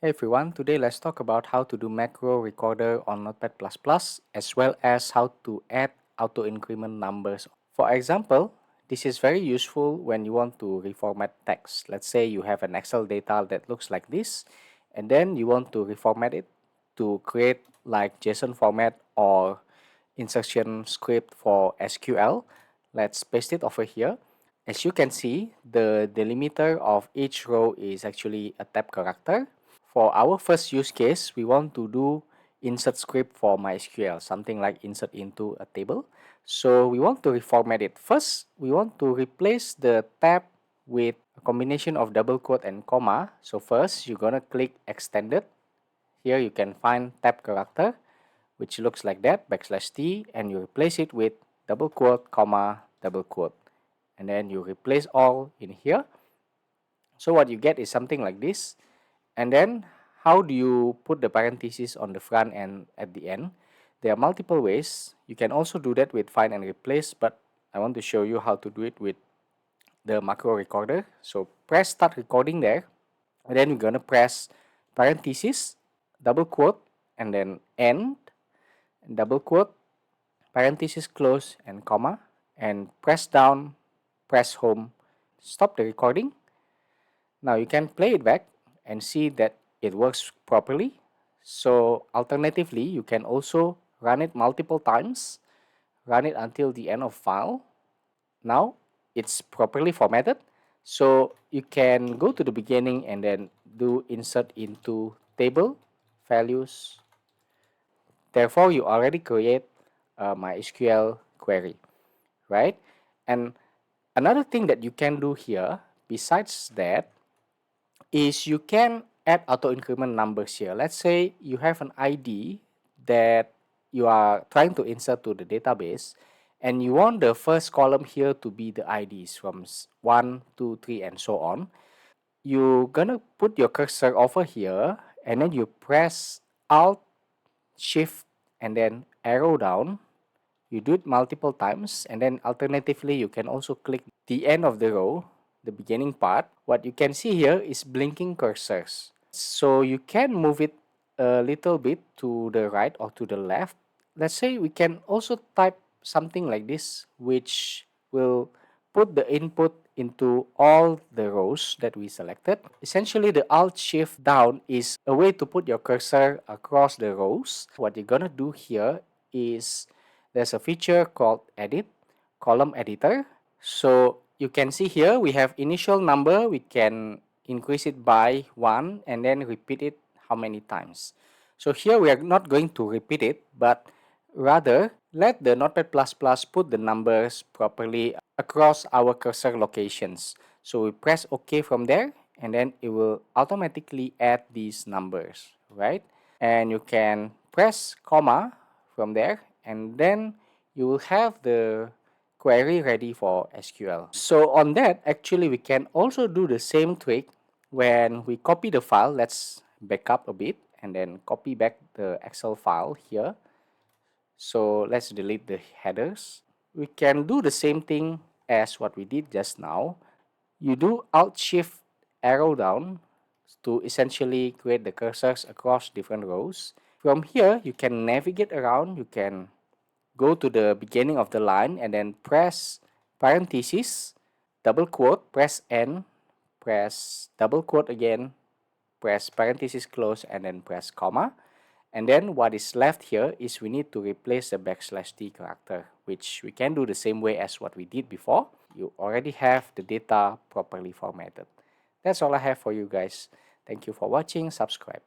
Hey everyone, today let's talk about how to do macro recorder on Notepad++ as well as how to add auto increment numbers. For example, this is very useful when you want to reformat text. Let's say you have an Excel data that looks like this and then you want to reformat it to create like JSON format or insertion script for SQL. Let's paste it over here. As you can see, the delimiter of each row is actually a tab character. For our first use case, we want to do insert script for MySQL, something like insert into a table. So we want to reformat it. First, we want to replace the tab with a combination of double quote and comma. So first, you're gonna click extended. Here you can find tab character, which looks like that, \t, and you replace it with double quote, comma, double quote. And then you replace all in here. So what you get is something like this. And then how do you put the parentheses on the front and at the end? There are multiple ways. You can also do that with find and replace, but I want to show you how to do it with the macro recorder. So press start recording there, and then we're gonna press parentheses, double quote, and then end, double quote, parenthesis close, and comma, and press down, press home, stop the recording. Now you can play it back and see that it works properly. So alternatively, you can also run it multiple times, run it until the end of file. Now it's properly formatted. So you can go to the beginning and then do insert into table values. Therefore, you already create a MySQL query, right? And another thing that you can do here, besides that, is you can add auto increment numbers here. Let's say you have an ID that you are trying to insert to the database and you want the first column here to be the IDs from 1, 2, 3 and so on. You're gonna put your cursor over here and then you press Alt, Shift and then arrow down. You do it multiple times and then alternatively you can also click the end of the row, the beginning part. What you can see here is blinking cursors. So you can move it a little bit to the right or to the left. Let's say we can also type something like this, which will put the input into all the rows that we selected. Essentially, the Alt Shift down is a way to put your cursor across the rows. What you're gonna do here is there's a feature called Edit, Column Editor. So you can see here we have initial number. We can increase it by 1 and then repeat it how many times. So here we are not going to repeat it, but rather let the Notepad++ put the numbers properly across our cursor locations. So we press OK from there and then it will automatically add these numbers, right? And you can press comma from there and then you will have the query ready for SQL. So on that, actually we can also do the same trick when we copy the file. Let's back up a bit and then copy back the Excel file here. So let's delete the headers. We can do the same thing as what we did just now. You do Alt Shift arrow down to essentially create the cursors across different rows. From here, you can navigate around. You can go to the beginning of the line and then press parentheses, double quote, press N, press double quote again, press parenthesis close and then press comma. And then what is left here is we need to replace the \t character, which we can do the same way as what we did before. You already have the data properly formatted. That's all I have for you guys. Thank you for watching. Subscribe.